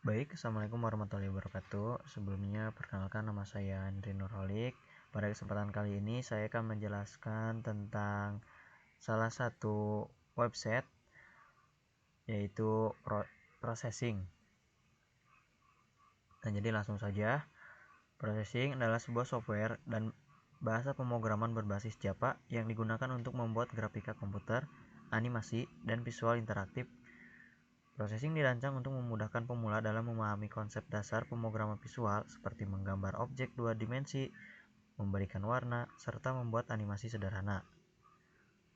Baik, Assalamualaikum warahmatullahi wabarakatuh. Sebelumnya, perkenalkan nama saya Andri Nurholik. Pada kesempatan kali ini, saya akan menjelaskan tentang salah satu website, yaitu processing. Dan jadi langsung saja, processing adalah sebuah software dan bahasa pemrograman berbasis Java yang digunakan untuk membuat grafika komputer, animasi, dan visual interaktif. Processing dirancang untuk memudahkan pemula dalam memahami konsep dasar pemrograman visual seperti menggambar objek dua dimensi, memberikan warna, serta membuat animasi sederhana.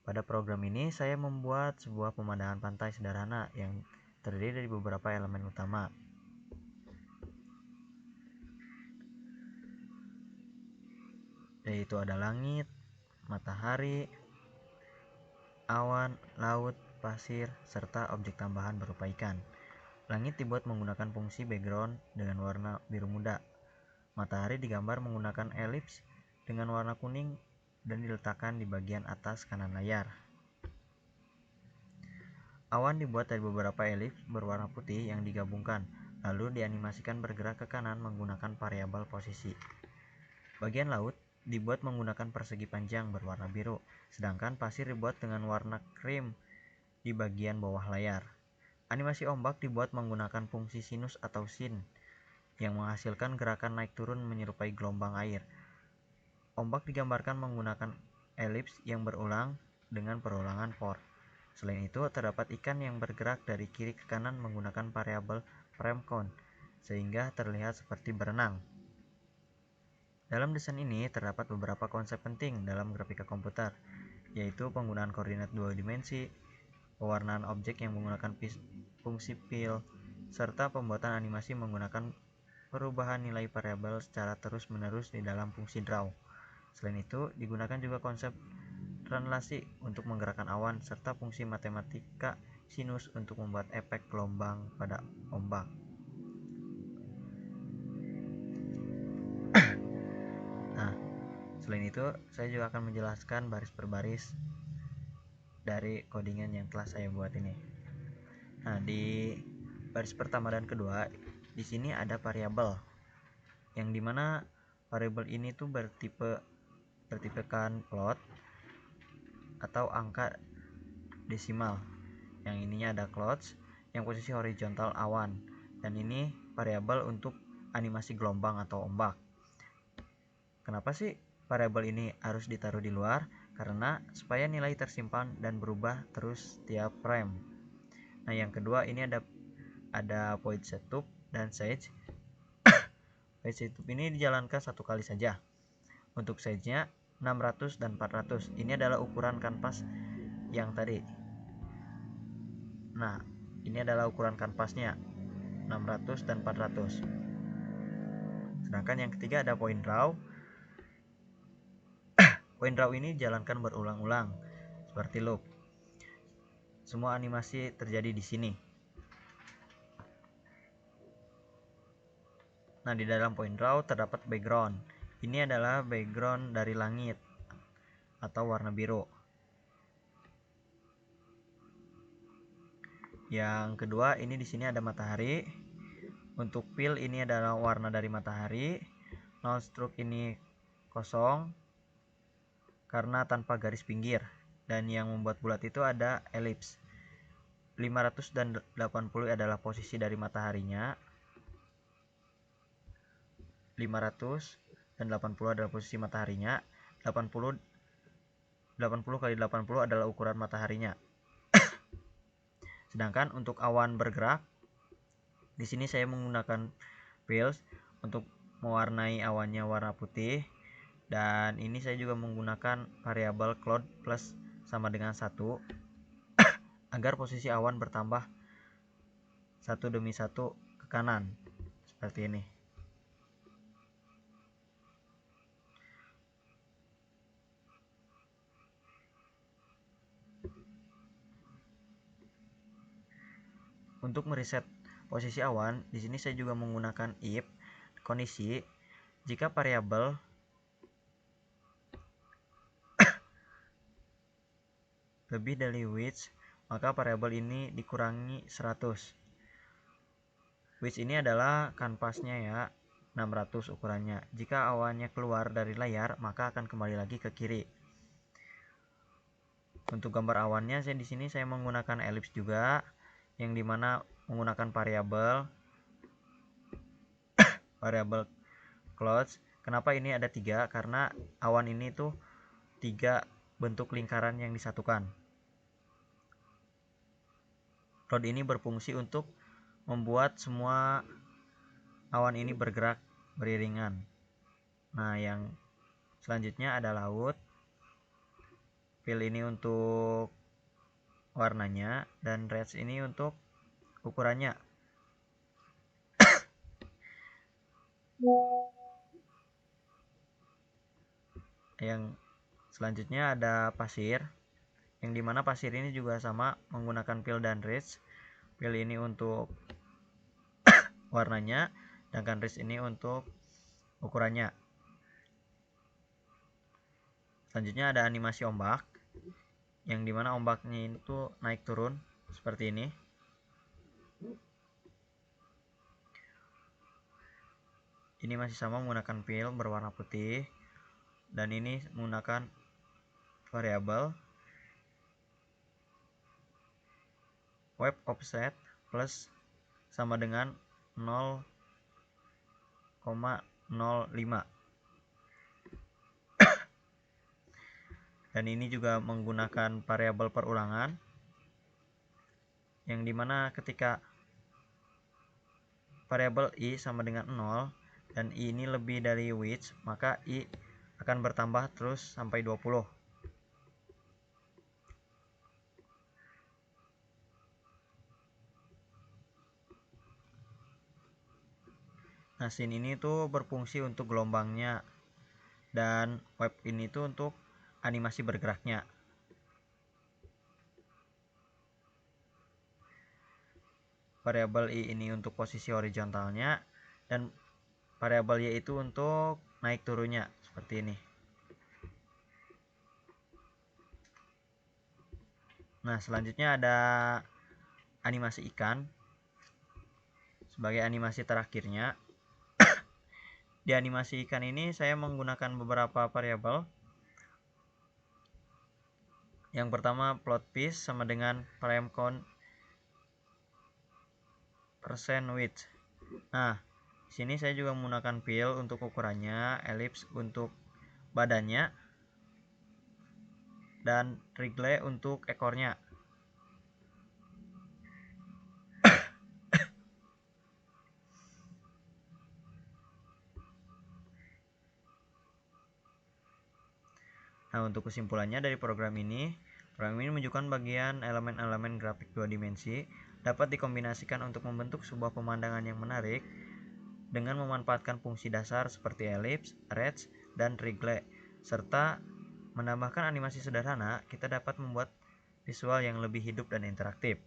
Pada program ini, saya membuat sebuah pemandangan pantai sederhana yang terdiri dari beberapa elemen utama, yaitu ada langit, matahari, awan, laut, pasir, serta objek tambahan berupa ikan. Langit dibuat menggunakan fungsi background dengan warna biru muda. Matahari digambar menggunakan elips dengan warna kuning dan diletakkan di bagian atas kanan layar. Awan dibuat dari beberapa elips berwarna putih yang digabungkan, lalu dianimasikan bergerak ke kanan menggunakan variabel posisi. Bagian laut dibuat menggunakan persegi panjang berwarna biru, sedangkan pasir dibuat dengan warna krim di bagian bawah layar. Animasi ombak dibuat menggunakan fungsi sinus atau sin yang menghasilkan gerakan naik turun menyerupai gelombang air. Ombak digambarkan menggunakan elips yang berulang dengan perulangan for. Selain itu, terdapat ikan yang bergerak dari kiri ke kanan menggunakan variabel frame count, sehingga terlihat seperti berenang. Dalam desain ini terdapat beberapa konsep penting dalam grafika komputer, yaitu penggunaan koordinat dua dimensi, pewarnaan objek yang menggunakan fungsi fill, serta pembuatan animasi menggunakan perubahan nilai variabel secara terus-menerus di dalam fungsi draw. Selain itu, digunakan juga konsep translasi untuk menggerakkan awan serta fungsi matematika sinus untuk membuat efek gelombang pada ombak. Nah, selain itu, saya juga akan menjelaskan baris per baris dari codingan yang telah saya buat ini. Nah, di baris pertama dan kedua, di sini ada variabel yang dimana variabel ini tuh bertipekan float atau angka desimal. Yang ininya ada clouds yang posisi horizontal awan, dan ini variabel untuk animasi gelombang atau ombak. Kenapa sih variabel ini harus ditaruh di luar? Karena supaya nilai tersimpan dan berubah terus tiap frame. Nah, yang kedua ini ada void setup dan size. Void setup ini dijalankan satu kali saja. Untuk size-nya 600 dan 400. Ini adalah ukuran kanvas yang tadi. Nah, ini adalah ukuran kanvasnya 600 dan 400. Sedangkan yang ketiga ada point draw. Point draw ini dijalankan berulang-ulang seperti loop. Semua animasi terjadi di sini. Nah, di dalam point draw terdapat background. Ini adalah background dari langit atau warna biru. Yang kedua, ini di sini ada matahari. Untuk fill ini adalah warna dari matahari. Null stroke ini kosong karena tanpa garis pinggir. Dan yang membuat bulat itu ada elips. 500 dan 80 adalah posisi dari mataharinya. 500 dan 80 adalah posisi mataharinya. 80 kali 80 adalah ukuran mataharinya. Sedangkan untuk awan bergerak, di sini saya menggunakan fills untuk mewarnai awannya warna putih, dan ini saya juga menggunakan variabel cloud plus sama dengan 1 agar posisi awan bertambah satu demi satu ke kanan seperti ini. Untuk mereset posisi awan, di sini saya juga menggunakan if kondisi jika variabel lebih dari width, maka variabel ini dikurangi 100. Width ini adalah kanvasnya ya, 600 ukurannya. Jika awannya keluar dari layar, maka akan kembali lagi ke kiri. Untuk gambar awannya, di sini saya menggunakan elips juga, yang dimana menggunakan variabel clouds. Kenapa ini ada 3? Karena awan ini tuh 3 bentuk lingkaran yang disatukan. Cloud ini berfungsi untuk membuat semua awan ini bergerak beriringan. Nah, yang selanjutnya ada laut. Fill ini untuk warnanya, dan range ini untuk ukurannya. Yang selanjutnya ada pasir, yang dimana pasir ini juga sama menggunakan fill dan range. Fill ini untuk warnanya, sedangkan range ini untuk ukurannya. Selanjutnya ada animasi ombak, yang dimana ombaknya itu naik turun seperti ini. Ini masih sama menggunakan fill berwarna putih, dan ini menggunakan variabel wave offset plus sama dengan 0,05. Dan ini juga menggunakan variabel perulangan, yang dimana ketika variabel i sama dengan 0 dan i ini lebih dari width, maka i akan bertambah terus sampai 20. Nah, scene ini tuh berfungsi untuk gelombangnya, dan wave ini tuh untuk animasi bergeraknya. Variabel i ini untuk posisi horizontalnya, dan variabel y itu untuk naik turunnya seperti ini. Nah, selanjutnya ada animasi ikan sebagai animasi terakhirnya. Di animasi ikan ini saya menggunakan beberapa variabel. Yang pertama plot fish sama dengan frame count percent width. Nah, sini saya juga menggunakan fill untuk ukurannya, ellipse untuk badannya, dan wriggle untuk ekornya. Nah, untuk kesimpulannya dari program ini menunjukkan bagian elemen-elemen grafik 2 dimensi dapat dikombinasikan untuk membentuk sebuah pemandangan yang menarik dengan memanfaatkan fungsi dasar seperti ellipse, range, dan wriggle, serta menambahkan animasi sederhana. Kita dapat membuat visual yang lebih hidup dan interaktif.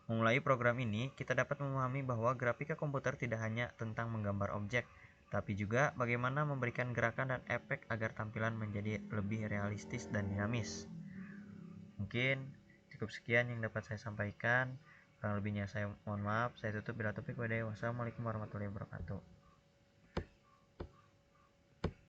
Memulai program ini, kita dapat memahami bahwa grafika komputer tidak hanya tentang menggambar objek, tapi juga bagaimana memberikan gerakan dan efek agar tampilan menjadi lebih realistis dan dinamis. Mungkin cukup sekian yang dapat saya sampaikan. Kurang lebihnya saya mohon maaf. Saya tutup bila topik. Wassalamualaikum warahmatullahi wabarakatuh.